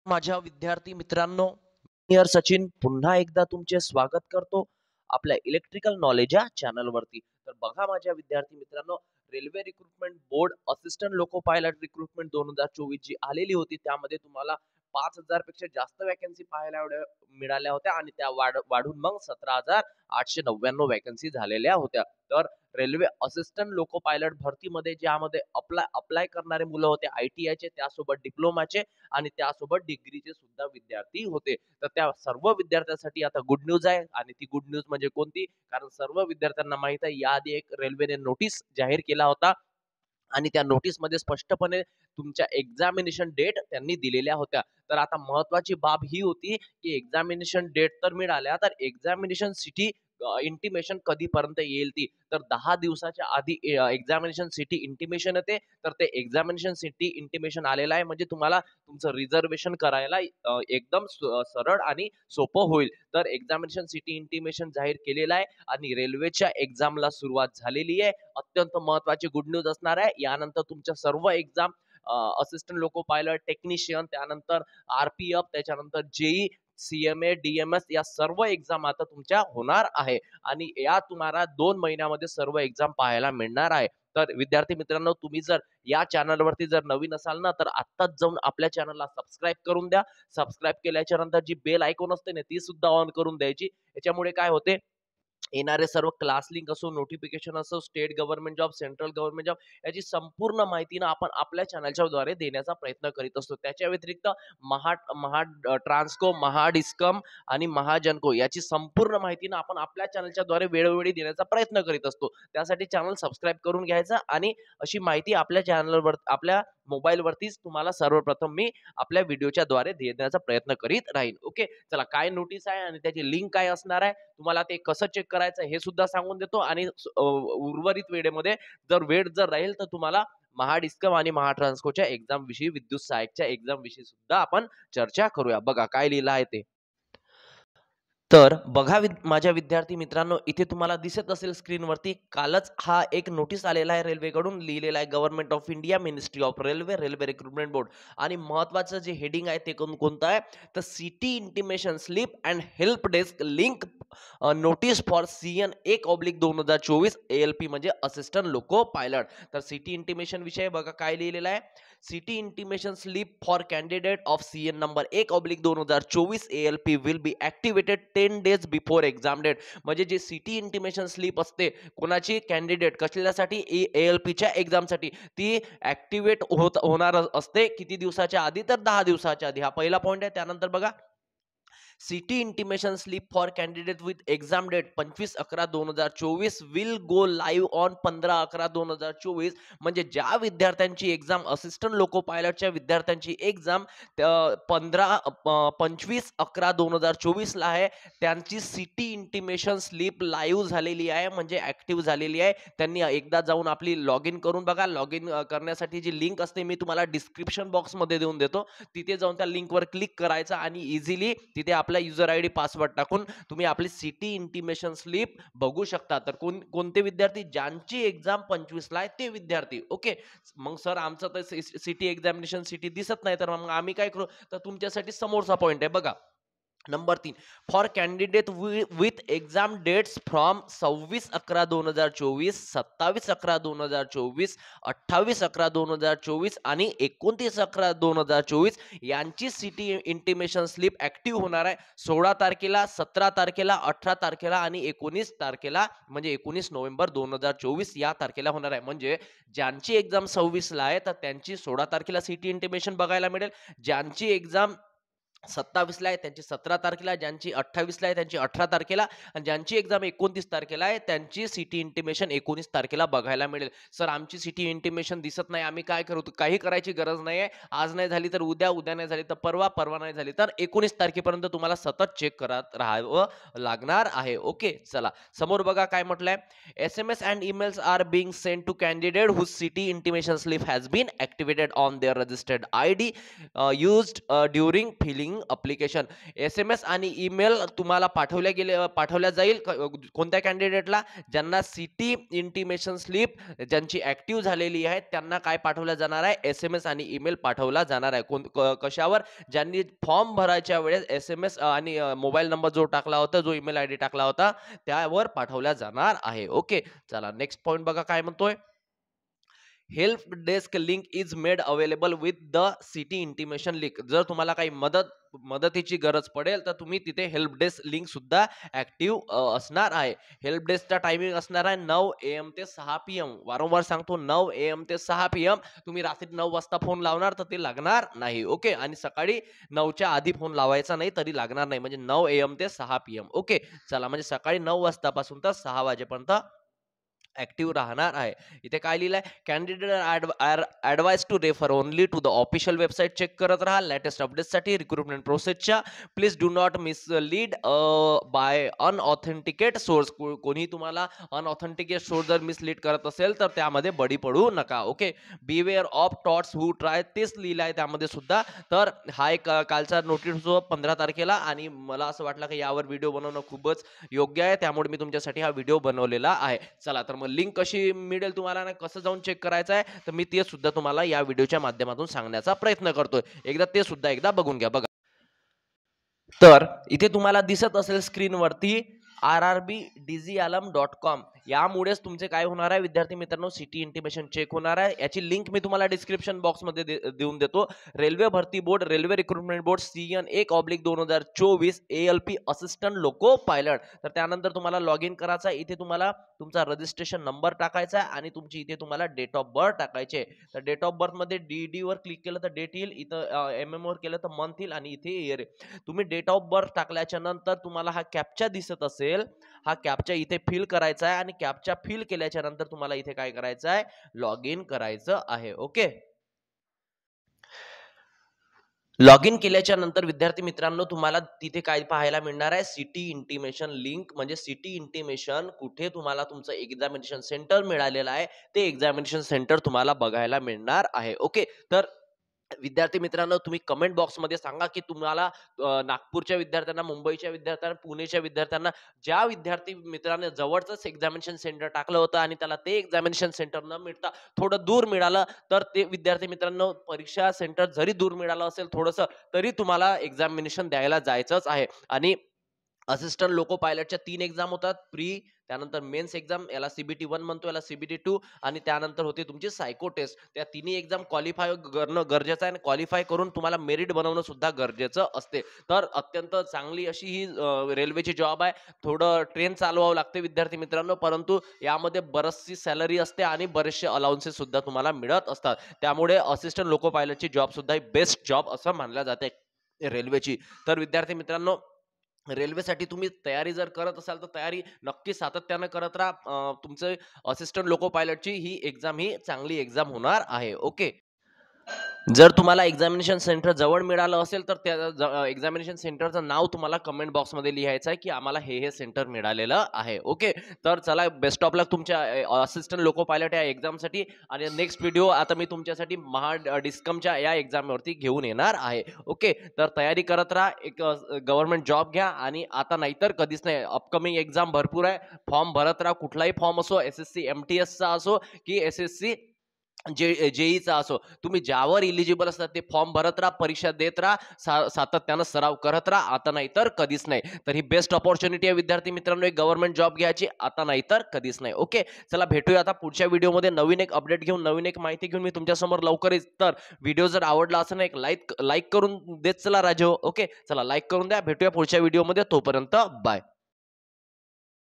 माझ्या विद्यार्थी मित्रांनो, इंजिनियर सचिन पुन्हा एकदा तुमचे स्वागत करतो आपल्या इलेक्ट्रिकल नॉलेज या चॅनलवरती. तर बघा माझ्या विद्यार्थी मित्रांनो, railway recruitment board assistant loco pilot recruitment 2024 जी आलेली होती, त्यामध्ये तुम्हाला 5,000 पेक्षा जास्त वॅकन्सी पाहायला मिळाल्या होत्या आणि त्या वाढून मग 17,899 वॅकन्सी झालेल्या होत्या. तर रेल्वे असिस्टंट लोको पायलट भरतीमध्ये ज्यामध्ये अप्लाय करणारे मुलं होते ITI चे, त्यासोबत डिप्लोमाचे आणि त्यासोबत डिग्रीचे सुद्धा विद्यार्थी होते. तर त्या सर्व विद्यार्थ्यांसाठी आता गुड न्यूज आहे. आणि ती गुड न्यूज म्हणजे कोणती? कारण सर्व विद्यार्थ्यांना माहित आहे, याआधी एक रेल्वेने नोटीस जाहीर केला होता आणि त्या नोटीसमध्ये स्पष्टपणे तुमच्या एक्झामिनेशन डेट त्यांनी दिलेल्या होत्या. तर आता महत्वाची बाब ही होती की एक्झामिनेशन डेट तर मिळाल्या, तर एक्झामिनेशन सिटी इंटिमेशन कधीपर्यंत येईल ती. तर 10 दिवसाच्या आधी एक्झामिनेशन सिटी इंटिमेशन येते. तर ते एक्झामिनेशन सिटी इंटिमेशन आलेलं आहे म्हणजे तुम्हाला तुमचं रिझर्वेशन करायला एकदम सरळ आणि सोपं होईल. तर एक्झामिनेशन सिटी इंटिमेशन जाहीर केलेलं आहे आणि रेल्वेच्या एक्झामला सुरुवात झालेली आहे. अत्यंत महत्वाची गुड न्यूज असणार आहे. यानंतर तुमच्या सर्व exam assistant loco pilot, technician, त्यानंतर RPF, त्याच्यानंतर JEE, CMA, DMS या सर्व एक्झाम आता तुमच्या होणार आहे आणि या तुम्हाला 2 महिन्यामध्ये सर्व एक्झाम पाहायला मिळणार आहे. तर विद्यार्थी मित्रांनो, तुम्ही जर या चॅनलवरती जर नवीन असाल ना, तर आत्ताच जाऊन आपल्या चॅनलला सबस्क्राईब करून द्या. सबस्क्राईब केल्याच्या नंतर जी बेल आयकॉन असते ना, ती सुद्धा ऑन करून द्यायची. याच्यामुळे काय होते, येणारे सर्व क्लास लिंक असो, नोटिफिकेशन असो, state government job, central government job याची संपूर्ण माहिती ना आपण आपल्या चॅनलच्या द्वारे देण्याचा प्रयत्न करीत असतो. त्याच्या व्यतिरिक्त महा महा ट्रान्सको, महाडिस्कम आणि महाजनको याची संपूर्ण माहिती ना आपण आपल्या चॅनलच्या द्वारे वेळोवेळी देण्याचा प्रयत्न करीत असतो. त्यासाठी चॅनल सबस्क्राईब करून घ्यायचा आणि अशी माहिती आपल्या चॅनलवर, आपल्या मोबाईलवरतीच तुम्हाला सर्वप्रथम मी आपल्या व्हिडिओच्या द्वारे देण्याचा प्रयत्न करीत राहीन. ओके, चला, काय नोटीस आहे आणि त्याची लिंक काय असणार आहे, तुम्हाला ते कसं चेक करायचं हे सुद्धा सांगून देतो. आणि उर्वरित वेळेमध्ये जर वेळ राहील तर तुम्हाला महाडिस्कम आणि महाट्रान्सकोच्या एक्झाम विषयी, विद्युत सहाय्यकच्या एक्झाम विषयी सुद्धा आपण चर्चा करूया. बघा काय लिहिलं आहे ते. तर बघा माझ्या विद्यार्थी मित्रांनो, इथे तुम्हाला दिसत असेल स्क्रीनवरती, कालच हा एक नोटीस आलेला आहे रेल्वेकडून, लिहिलेला आहे government of India, ministry of railway, railway recruitment board. आणि महत्वाचं जे हेडिंग आहे ते कोणतं आहे, तर city intimation slip and help desk link notice for CN 1/2024 ALP म्हणजे असिस्टंट लोको पायलट. तर सिटी इंटिमेशन विषय बघा काय लिहिलेला आहे, city intimation slip for candidate of CN number 1/2024 ALP will be activated 10 days before exam date. म्हणजे जे city intimation slip असते कोणाची, कॅन्डिडेट कसल्यासाठी, ALPच्या एक्झामसाठी, ती ऍक्टिव्हेट होणार असते किती दिवसाच्या आधी, तर 10 दिवसाच्या आधी. हा पहिला पॉईंट आहे. त्यानंतर बघा, city intimation slip for candidate with exam date 25/11/2024 will go live on 15/11/2024. म्हणजे ज्या विद्यार्थ्यांची एक्झाम, असिस्टंट लोको पायलटच्या विद्यार्थ्यांची एक्झाम 25/11/2024 ला आहे, त्यांची सिटी इंटिमेशन स्लिप लाईव्ह झालेली आहे, म्हणजे ऍक्टिव्ह झालेली आहे. त्यांनी एकदा जाऊन आपली लॉग इन करून बघा. लॉग इन करण्यासाठी जी लिंक असते मी तुम्हाला डिस्क्रिप्शन बॉक्समध्ये देऊन देतो. तिथे जाऊन त्या लिंकवर क्लिक करायचं आणि इझिली तिथे आपला युजर ID पासवर्ड टाकून तुम्ही आपली सिटी इंटिमेशन स्लिप बघू शकता. तर कोणते विद्यार्थी, ज्यांची एक्झाम 25 ला आहे ते विद्यार्थी. ओके, मग सर आमचं तर सिटी एक्झामिनेशन सिटी दिसत नाही, तर मग आम्ही काय करू, तर तुमच्यासाठी समोरचा पॉइंट आहे बघा. Number 3, for candidate with exam dates from 26/11/2024, 27/11/2024, 28/11/2024 आणि 29/11/2024 यांची सिटी इंटिमेशन स्लिप ऍक्टिव्ह होणार आहे 16 तारखेला, 17 तारखेला, 18 तारखेला आणि 19 तारखेला, म्हणजे 19 नोव्हेंबर 2024 या तारखेला होणार आहे. म्हणजे ज्यांची एक्झाम 26 ला आहे तर त्यांची 16 तारखेला सिटी इंटिमेशन बघायला मिळेल. ज्यांची एक्झाम 27 ला आहे त्यांची 17 तारखेला, ज्यांची 28 ला आहे त्यांची 18 तारखेला आणि ज्यांची एक्झाम 29 तारखेला आहे त्यांची सिटी इंटिमेशन 19 तारखेला बघायला मिळेल. सर आमची सिटी इंटिमेशन दिसत नाही, आम्ही काय करू, काही करायची गरज नाही आहे. आज नाही झाली तर उद्या, उद्या नाही झाली तर परवा, परवा नाही झाली तर 19 तारखेपर्यंत तुम्हाला सतत चेक करत राहावं लागणार आहे. ओके, चला समोर बघा काय म्हटलंय, SMS and emails are being sent to candidate whose city intimation slip has been activated on their registered ID used during filling messaging application. SMS आणि ईमेल तुम्हाला पाठवल्या जाईल कोणत्या कॅन्डिडेटला? ज्यांना सिटी इंटिमेशन स्लिप ज्यांची ॲक्टिव्ह झालेली आहे त्यांना काय पाठवलं जाणार आहे? SMS आणि ईमेल पाठवला जाणार आहे. कशावर? ज्यांनी फॉर्म भरायच्या वेळेस SMS आणि मोबाईल नंबर जो टाकला होता, जो ईमेल आयडी टाकला होता त्यावर पाठवल्या जाणार आहे. ओके, चला नेक्स्ट पॉइंट बघा काय म्हणतोय. Help desk link is made available with the city intimation link. जर तुम्हाला काही मदतीची गरज पडेल तर तुम्ही तिथे हेल्प डेस्क लिंक सुद्धा ऍक्टिव्ह असणार आहे. हेल्प डेस्कचा टायमिंग असणार आहे 9 AM ते 6 PM. वारंवार सांगतो 9 AM ते 6 PM. तुम्ही रात्री 9 वाजता फोन लावणार तर ते लागणार नाही. ओके, आणि सकाळी 9च्या आधी फोन लावायचा नाही तरी लागणार नाही. म्हणजे 9 AM ते 6 PM. ओके, चला म्हणजे सकाळी 9 वाजतापासून तर 6 वाजेपर्यंत ऍक्टिव्ह राहणार आहे. इथे काय लिहिलंय? Candidate advise to refer only to the official website. Check करत राहा लेटेस्ट अपडेट्ससाठी रिक्रुटमेंट प्रोसेसच्या. Please do not mislead by unauthenticate source. कोणी तुम्हाला अनऑथेंटिकेट सोर्स जर मिसलीड करत असेल तर त्यामध्ये बळी पडू नका. Okay, beware of touts who try, तेच लिहिलंय त्यामध्ये सुद्धा. तर हा एक कालचा नोटीस होता 15 तारखेला आणि मला असं वाटलं की यावर व्हिडिओ बनवणं खूपच योग्य आहे, त्यामुळे मी तुमच्यासाठी हा व्हिडिओ बनवलेला आहे. चला तर मग लिंक कशी मिळेल तुम्हाला ना, कसं जाऊन चेक करायचं आहे, तर मी ते सुद्धा तुम्हाला या व्हिडिओच्या माध्यमातून सांगण्याचा प्रयत्न करतोय. ते सुद्धा एकदा बघून घ्या. बघा, तर इथे तुम्हाला दिसत असेल स्क्रीनवरती rrbdgAlarm.com. यामुळेच तुमचे काय होणार आहे विद्यार्थी मित्रांनो, सिटी इंटिमेशन चेक होणार आहे. याची लिंक मी तुम्हाला डिस्क्रिप्शन बॉक्समध्ये देऊन देतो. रेल्वे भरती board, railway recruitment board CN1/2024 ALP assistant loco pilot. तर त्यानंतर तुम्हाला लॉग इन करायचं आहे. इथे तुम्हाला तुमचा रजिस्ट्रेशन नंबर टाकायचा आहे आणि तुमची इथे तुम्हाला डेट ऑफ बर्थ टाकायचे. तर डेट ऑफ बर्थ मध्ये DD वर क्लिक केलं तर डेट येईल, इथं MM वर केलं तर मंथ येईल आणि इथे इयर. तुम्ही डेट ऑफ बर्थ टाकल्याच्या नंतर तुम्हाला हा कॅप्चा दिसत असेल, हा कॅप्चा इथे फिल करायचा आहे आणि कॅप्चा फिल केल्याच्या नंतर तुम्हाला इथे काय करायचं आहे? लॉग इन करायचं आहे. ओके, लॉग इन केल्याच्या नंतर विद्यार्थी मित्रांनो तुम्हाला तिथे काय पाहायला मिळणार आहे? City intimation link. म्हणजे सिटी इंटिमेशन कुठे तुम्हाला तुमचं एक्झामिनेशन सेंटर मिळालेलं आहे ते एक्झामिनेशन सेंटर तुम्हाला बघायला मिळणार आहे. ओके, तर विद्यार्थी मित्रांनो तुम्ही कमेंट बॉक्समध्ये सांगा की तुम्हाला नागपूरच्या विद्यार्थ्यांना, मुंबईच्या विद्यार्थ्यांना, पुणेच्या विद्यार्थ्यांना, ज्या विद्यार्थी मित्रांनी जवळच एक्झामिनेशन सेंटर टाकलं होतं आणि त्याला ते एक्झामिनेशन सेंटर न मिळता थोडं दूर मिळालं, तर ते विद्यार्थी मित्रांनो परीक्षा सेंटर जरी दूर मिळालं असेल थोडंसं, तरी तुम्हाला एक्झामिनेशन द्यायला जायचंच आहे. आणि असिस्टंट लोको पायलटच्या 3 एक्झाम होतात. प्री, त्यानंतर मेन्स एक्झाम, याला CBT 1 म्हणतो, याला CBT 2, आणि त्यानंतर होते तुमची सायको टेस्ट. त्या तिन्ही एक्झाम क्वालिफाय करणं गरजेचं आहे आणि क्वालिफाय करून तुम्हाला मेरिट बनवणं सुद्धा गरजेचं असते. तर अत्यंत चांगली अशी ही रेल्वेची जॉब आहे. थोडं ट्रेन चालवावं लागते विद्यार्थी मित्रांनो, परंतु यामध्ये बरीचशी सॅलरी असते आणि बरेचसे अलाउन्सेस सुद्धा तुम्हाला मिळत असतात. त्यामुळे असिस्टंट लोको पायलटची जॉब सुद्धा बेस्ट जॉब असं मानल्या जाते रेल्वेची. तर विद्यार्थी मित्रांनो रेल्वेसाठी तुम्ही तयारी जर करत असाल तर तयारी नक्की सातत्यानं करत राहा. तुमचं असिस्टंट लोको पायलटची ही एक्झाम ही चांगली एक्झाम होणार आहे. ओके, जर तुम्हाला एक्झामिनेशन सेंटर जवळ मिळालं असेल तर त्या एक्झामिनेशन सेंटरचं नाव तुम्हाला कमेंट बॉक्समध्ये लिहायचं आहे की आम्हाला हे सेंटर मिळालेलं आहे. ओके, तर चला बेस्ट ऑफ लक तुमच्या असिस्टंट लोको पायलट या एक्झामसाठी. आणि नेक्स्ट व्हिडिओ आता मी तुमच्यासाठी डिस्कमच्या या एक्झामवरती घेऊन येणार आहे. ओके, तर तयारी करत राहा, एक गव्हर्नमेंट जॉब घ्या आणि आता नाहीतर कधीच नाही. अपकमिंग एक्झाम भरपूर आहे, फॉर्म भरत राहा. कुठलाही फॉर्म असो, SSC MTSचा असो की SSC JEEचा असो, तुम्ही ज्यावर इलिजिबल असतात ते फॉर्म भरत राहा, परीक्षा देत राहा, सातत्यानं सराव करत राहा. आता नाही तर कधीच नाही. तर ही बेस्ट ऑपॉर्च्युनिटी आहे विद्यार्थी मित्रांनो एक गव्हर्नमेंट जॉब घ्यायची. आता नाही तर कधीच नाही. ओके, चला भेटूया आता पुढच्या व्हिडिओमध्ये नवीन एक अपडेट घेऊन, नवीन एक माहिती घेऊन मी तुमच्यासमोर लवकरच. तर व्हिडिओ जर आवडला असेल ना, एक लाईक करून देत चला राजो. ओके, चला लाईक करून द्या. भेटूया पुढच्या व्हिडिओमध्ये. तोपर्यंत बाय.